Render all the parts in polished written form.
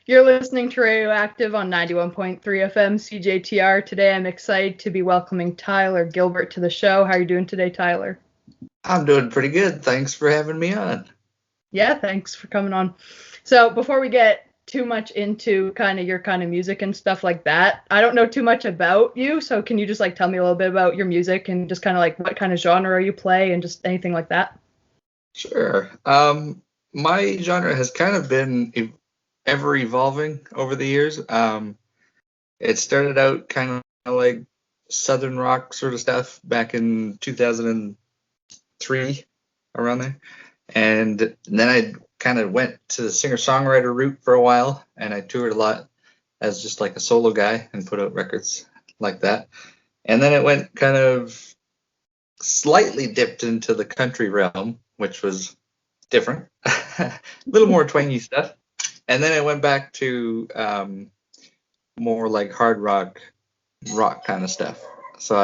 You're listening to Radioactive on 91.3 FM CJTR. Today I'm excited to be welcoming Tyler Gilbert to the show. How are you doing today, Tyler? I'm doing pretty good. Thanks for having me on. Yeah, thanks for coming on. So before we get too much into kind of your kind of music and stuff like that, I don't know too much about you, so can you just like tell me a little bit about your music and just kind of like what kind of genre you play and just anything like that? Sure. My genre has kind of been ever evolving over the years. It started out kind of like Southern rock sort of stuff back in 2003, around there. And then I kind of went to the singer-songwriter route for a while, and I toured a lot as just like a solo guy and put out records like that. And then it went kind of slightly dipped into the country realm, which was different, a little more twangy stuff. And then it went back to more like hard rock kind of stuff. So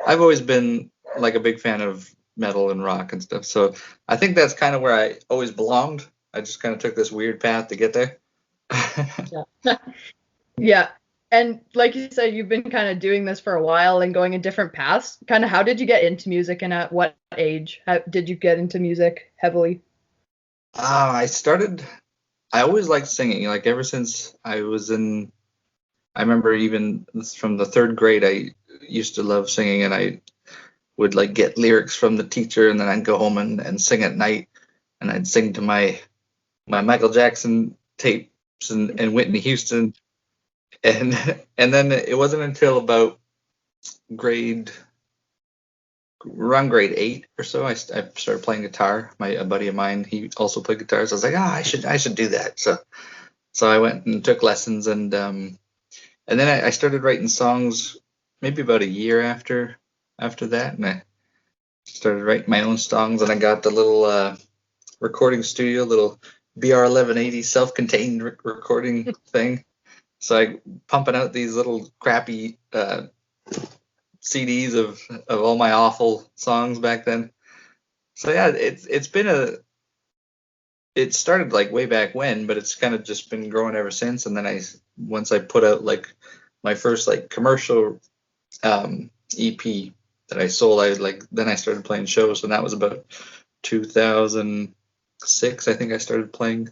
I've always been like a big fan of metal and rock and stuff. So I think that's kind of where I always belonged. I just kind of took this weird path to get there. Yeah. Yeah. And like you said, you've been kind of doing this for a while and going in different paths. Kind of how did you get into music and at what age did you get into music heavily? I always liked singing, like ever since I remember even from the third grade, I used to love singing, and I would like get lyrics from the teacher, and then I'd go home and sing at night, and I'd sing to my Michael Jackson tapes and Whitney Houston, and and then it wasn't until about grade around grade 8 or so, I started playing guitar. A buddy of mine, he also played guitar, so I was like, I should do that. So I went and took lessons, and then I started writing songs maybe about a year after that, and I started writing my own songs, and I got the little recording studio, little BR1180 self-contained recording thing. So I pumping out these little crappy CDs of all my awful songs back then. So yeah, it started like way back when, but it's kind of just been growing ever since. And then once I put out like my first like commercial EP that I sold, then I started playing shows, and that was about 2006. I think I started playing,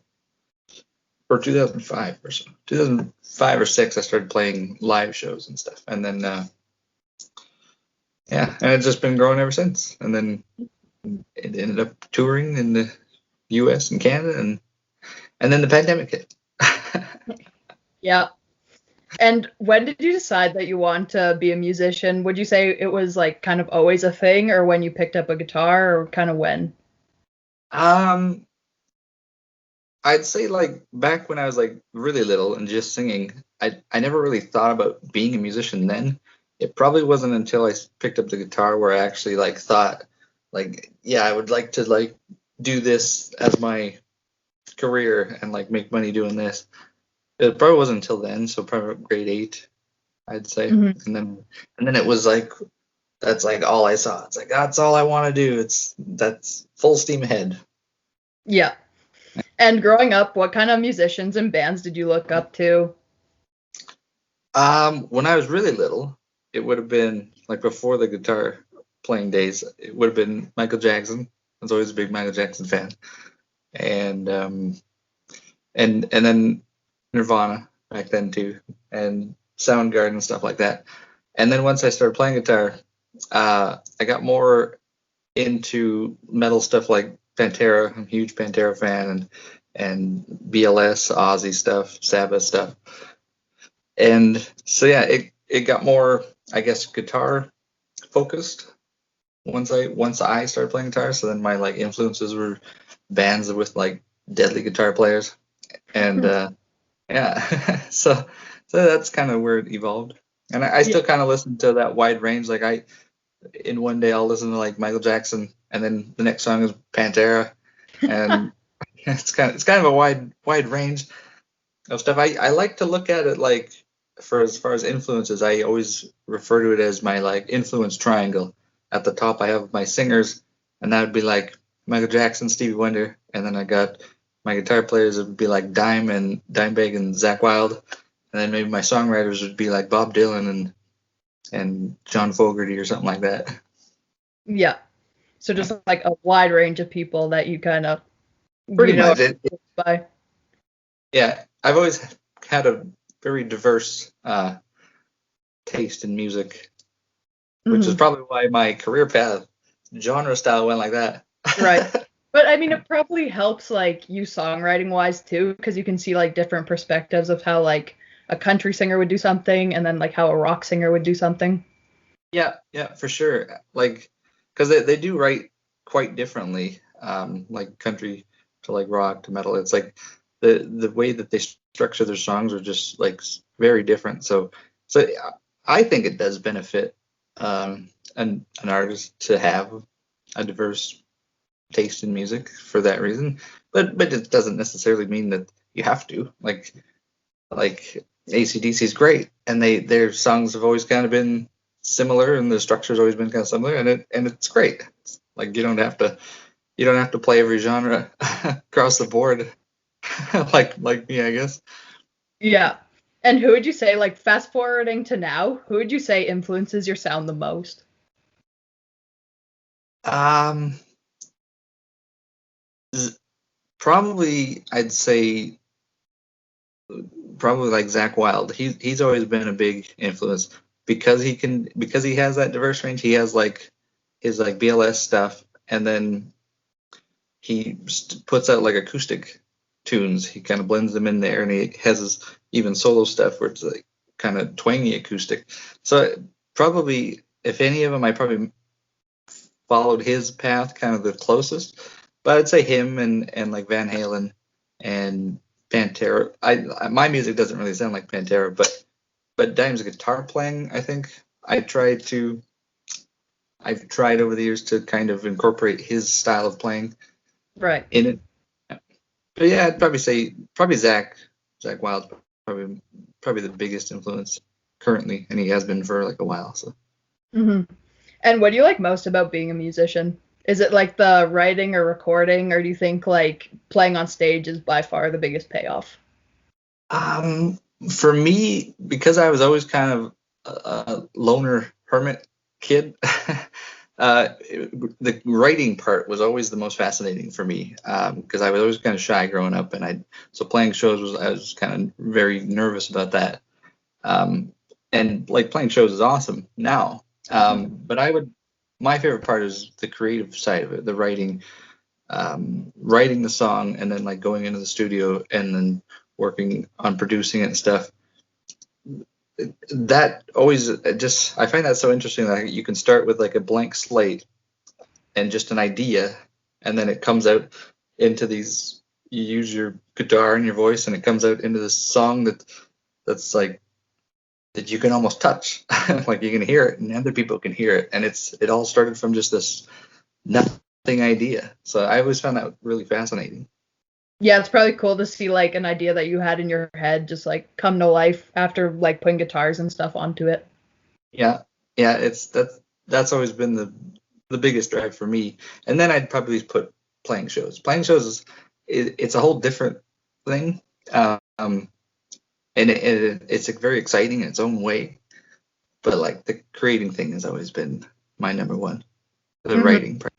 or 2005 or so. 2005 or 6, I started playing live shows and stuff, and then yeah, and it's just been growing ever since. And then it ended up touring in the U.S. and Canada, and then the pandemic hit. Yeah. And when did you decide that you want to be a musician? Would you say it was like kind of always a thing, or when you picked up a guitar, or kind of when? I'd say like back when I was like really little and just singing, I never really thought about being a musician then. It probably wasn't until I picked up the guitar where I actually like thought like, yeah, I would like to like do this as my career and like make money doing this. It probably wasn't until then, so probably grade 8, I'd say. Mm-hmm. And then it was like that's like all I saw. It's like that's all I want to do. That's full steam ahead. Yeah. And growing up, what kind of musicians and bands did you look up to? When I was really little, it would have been like before the guitar playing days. It would have been Michael Jackson. I was always a big Michael Jackson fan, and then Nirvana back then too, and Soundgarden and stuff like that. And then once I started playing guitar, I got more into metal stuff like Pantera. I'm a huge Pantera fan, and BLS, Ozzy stuff, Sabbath stuff. And so yeah, it got more, I guess, guitar focused once I started playing guitar. So then my like influences were bands with like deadly guitar players, and yeah, so that's kind of where it evolved. And I still kind of listen to that wide range. Like in one day I'll listen to like Michael Jackson, and then the next song is Pantera, and it's kind of a wide range of stuff. I like to look at it like, for as far as influences, I always refer to it as my like influence triangle. At the top I have my singers, and that would be like Michael Jackson, Stevie Wonder, and then I got my guitar players would be like Dimebag and Zach Wild, and then maybe my songwriters would be like Bob Dylan and John Fogerty or something like that. Yeah. So just like a wide range of people that you kind of, Pretty you know, much. by. Yeah, I've always had a very diverse taste in music, which is probably why my career path, genre style, went like that. Right. But I mean, it probably helps like you songwriting wise too, because you can see like different perspectives of how like a country singer would do something and then like how a rock singer would do something. Yeah, for sure. Like, because they do write quite differently, like country to like rock to metal. It's like the way that they structure their songs are just like very different. So I think it does benefit an artist to have a diverse taste in music for that reason. But it doesn't necessarily mean that you have to. Like AC/DC is great, and their songs have always kind of been similar, and the structure's always been kind of similar, and it's great. Like you don't have to play every genre across the board, like me, I guess. Yeah. And who would you say, like fast forwarding to now, who would you say influences your sound the most? Um, Probably I'd say probably like Zach Wild. He's always been a big influence because he has that diverse range. He has like his like BLS stuff, and then he puts out like acoustic tunes. He kind of blends them in there, and he has his even solo stuff where it's like kind of twangy acoustic. So probably, if any of them, I probably followed his path kind of the closest. But I'd say him and like Van Halen and Pantera. My music doesn't really sound like Pantera, but Dime's guitar playing, I think I've tried over the years to kind of incorporate his style of playing Right. in it. But yeah, I'd probably say Zach Wild, probably the biggest influence currently, and he has been for like a while. So. And what do you like most about being a musician? Is it like the writing or recording, or do you think like playing on stage is by far the biggest payoff? For me, because I was always kind of a loner hermit kid, the writing part was always the most fascinating for me because I was always kind of shy growing up, and so playing shows I was kind of very nervous about that. And like playing shows is awesome now, but my favorite part is the creative side of it, the writing, writing the song, and then like going into the studio and then working on producing it and stuff. That always just I find that so interesting that you can start with like a blank slate and just an idea, and then it comes out into these. You use your guitar and your voice, and it comes out into this song that's like that you can almost touch, like you can hear it, and other people can hear it, and it all started from just this nothing idea. So I always found that really fascinating. Yeah, it's probably cool to see like an idea that you had in your head just like come to life after like putting guitars and stuff onto it. Yeah, that's always been the biggest drive for me. And then I'd probably put playing shows. Playing shows it's a whole different thing, and it's very exciting in its own way. But like the creating thing has always been my number one, the writing part.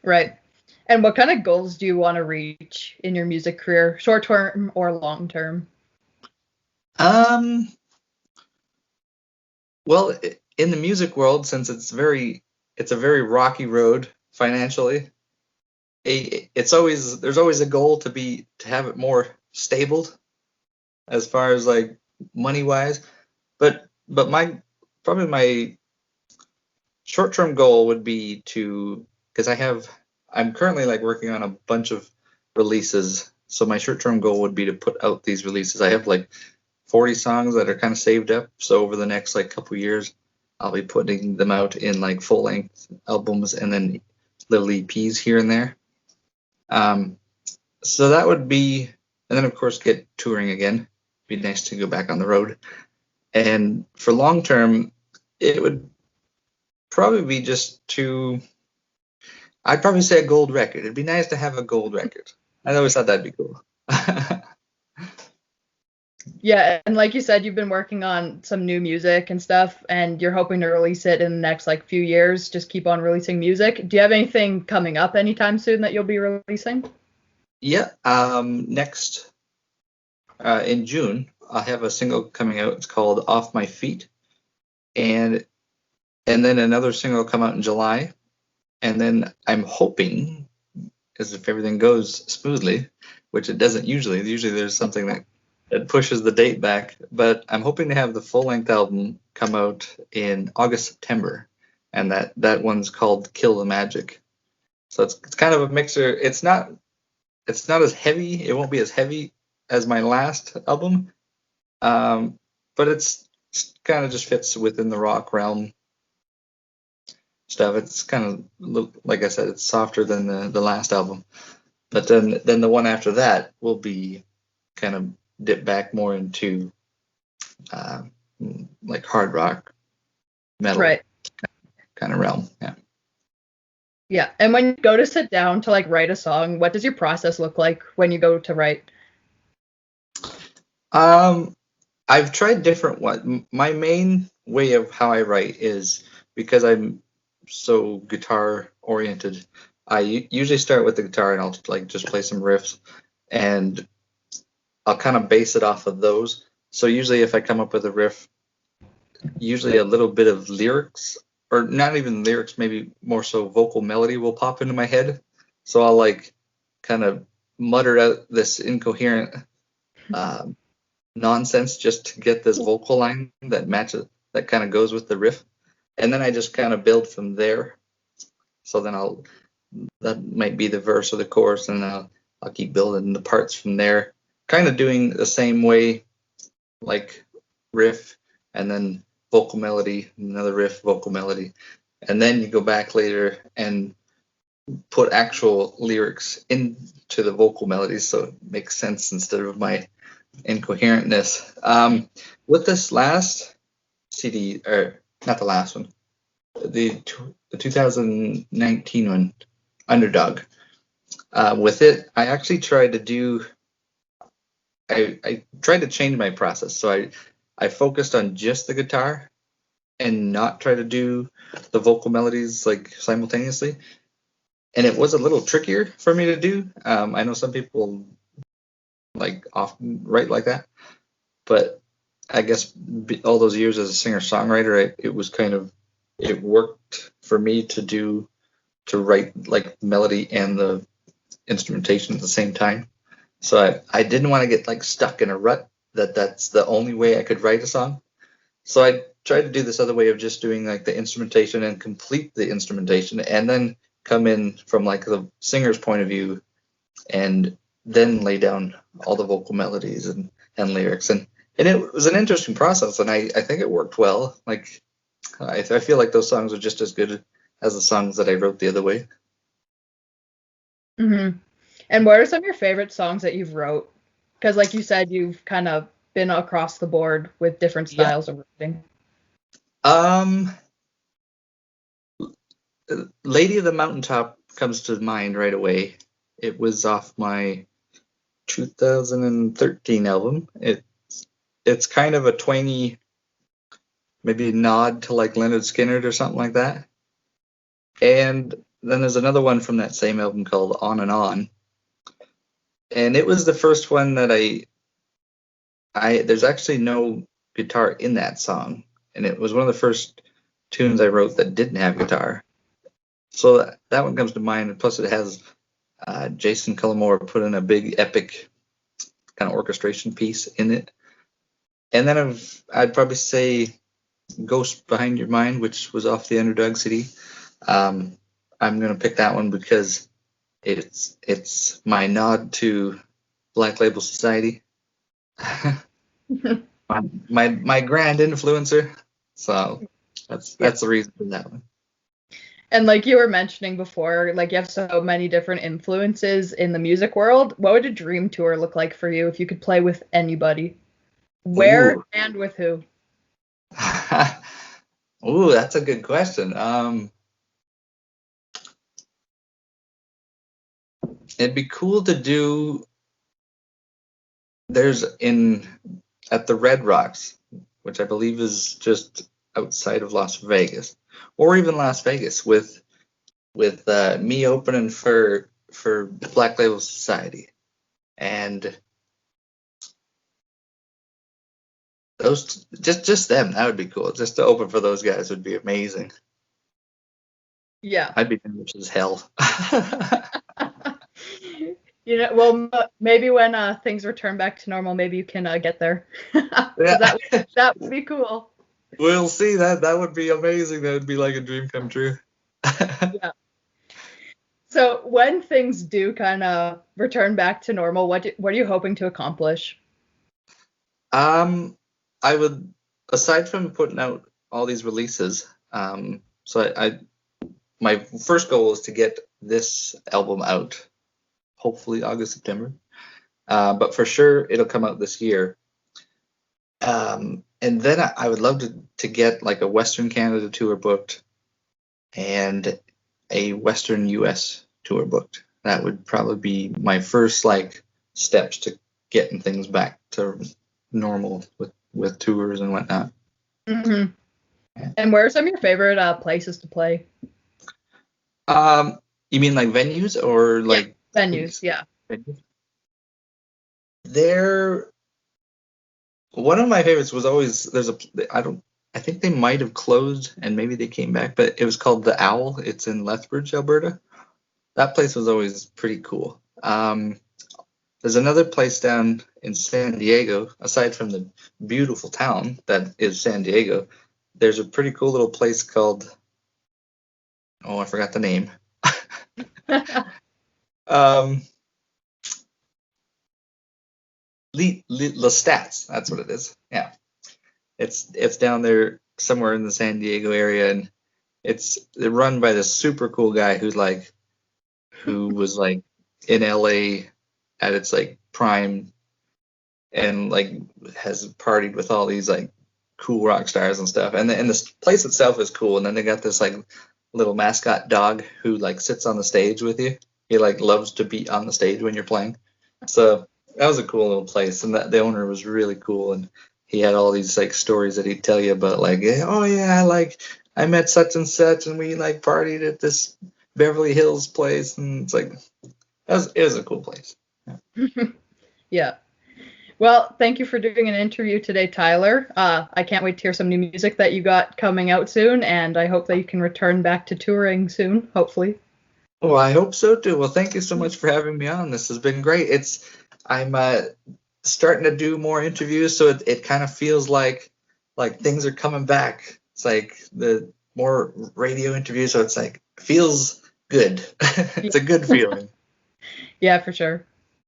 Right. And what kind of goals do you want to reach in your music career, short term or long term? Well, in the music world, since it's a very rocky road financially, there's always a goal to have it more stable as far as like money wise. But my short term goal would be because I'm currently like working on a bunch of releases. So my short term goal would be to put out these releases. I have like 40 songs that are kind of saved up. So over the next like couple years, I'll be putting them out in like full length albums and then little EPs here and there. So that would be, and then of course get touring again. Be nice to go back on the road. And for long term, it would probably be I'd probably say a gold record. It'd be nice to have a gold record. I always thought that'd be cool. Yeah, and like you said, you've been working on some new music and stuff, and you're hoping to release it in the next like few years. Just keep on releasing music. Do you have anything coming up anytime soon that you'll be releasing? Yeah. Next in June, I'll have a single coming out. It's called "Off My Feet," and then another single will come out in July, and then I'm hoping, as if everything goes smoothly, which it doesn't usually. Usually there's something that pushes the date back, but I'm hoping to have the full-length album come out in August, September, and that one's called "Kill the Magic." So it's kind of a mixer. It's not as heavy. It won't be as heavy as my last album, but it's kind of just fits within the rock realm stuff. It's kind of, like I said, it's softer than the last album. But then the one after that will be kind of dip back more into uh, like hard rock, metal Right. kind of realm. Yeah. Yeah. And when you go to sit down to like write a song, what does your process look like when you go to write? I've tried different ones. My main way of how I write is, because I'm so guitar oriented, I usually start with the guitar and I'll like just play some riffs, and I'll kind of base it off of those. So usually if I come up with a riff, usually a little bit of lyrics, or not even lyrics, maybe more so vocal melody will pop into my head. So I'll like kind of mutter out this incoherent nonsense just to get this vocal line that matches, that kind of goes with the riff, and then I just kind of build from there. So then that might be the verse or the chorus, and I'll keep building the parts from there, kind of doing the same way, like riff and then vocal melody, another riff, vocal melody, and then you go back later and put actual lyrics into the vocal melodies so it makes sense instead of my incoherentness. With this last CD, or not the last one, the 2019 one, Underdog. With it, I actually tried to do. I tried to change my process, so I focused on just the guitar and not try to do the vocal melodies like simultaneously. And it was a little trickier for me to do. I know some people like often write like that, but I guess all those years as a singer-songwriter, it worked for me to write like melody and the instrumentation at the same time. So I didn't want to get like stuck in a rut that's the only way I could write a song. So I tried to do this other way of just doing like the instrumentation and complete the instrumentation, and then come in from like the singer's point of view and then lay down all the vocal melodies and lyrics. And it was an interesting process, and I think it worked well. Like I feel like those songs are just as good as the songs that I wrote the other way. Mm-hmm. And what are some of your favorite songs that you've wrote? Because like you said, you've kind of been across the board with different Yeah. styles of writing. Um, Lady of the Mountaintop comes to mind right away. It was off my 2013 album. It's kind of a twangy, maybe a nod to like Leonard Skinner or something like that. And then there's another one from that same album called On and On. And it was the first one that I there's actually no guitar in that song. And it was one of the first tunes I wrote that didn't have guitar. So that one comes to mind. And plus it has Jason Cullimore put in a big epic kind of orchestration piece in it. And then I'd probably say Ghost Behind Your Mind, which was off the Underdog CD. I'm gonna pick that one because it's my nod to Black Label Society. my grand influencer. So that's the reason for that one. And like you were mentioning before, like you have so many different influences in the music world. What would a dream tour look like for you if you could play with anybody? Where Ooh. and with who? Ooh, that's a good question. It'd be cool to do. There's at the Red Rocks, which I believe is just outside of Las Vegas, or even Las Vegas, with me opening for Black Label Society, and those just them. That would be cool. Just to open for those guys would be amazing. Yeah. I'd be nervous as hell. Well, maybe when things return back to normal, maybe you can get there. Yeah. That would be cool. We'll see. That would be amazing. That would be like a dream come true. Yeah. So when things do kind of return back to normal, what are you hoping to accomplish? I would, aside from putting out all these releases, so my first goal is to get this album out, hopefully August, September. But for sure, it'll come out this year. And then I would love to get like a Western Canada tour booked and a Western US tour booked. That would probably be my first like steps to getting things back to normal with tours and whatnot. Mm-hmm. And where are some of your favorite places to play? You mean like venues or like venues? Yeah. One of my favorites was always I think they might have closed and maybe they came back, but it was called The Owl. It's in Lethbridge, Alberta. That place was always pretty cool. There's another place down in San Diego, aside from the beautiful town that is San Diego. There's a pretty cool little place called, I forgot the name. Lestats, that's what it is. Yeah, it's down there somewhere in the San Diego area, and it's run by this super cool guy who was like in LA at its like prime, and like has partied with all these like cool rock stars and stuff. And this place itself is cool, and then they got this like little mascot dog who like sits on the stage with you. He like loves to be on the stage when you're playing. So that was a cool little place, and the owner was really cool, and he had all these like stories that he'd tell you about, like, oh yeah, like I met such and such, and we like partied at this Beverly Hills place, and it's like it was a cool place. Yeah. Yeah. Well, thank you for doing an interview today, Tyler. I can't wait to hear some new music that you got coming out soon, and I hope that you can return back to touring soon, hopefully. Well, I hope so too. Well, thank you so much for having me on. This has been great. I'm starting to do more interviews, so it kind of feels like things are coming back. It's like the more radio interviews, so it's like feels good. It's a good feeling. Yeah, for sure.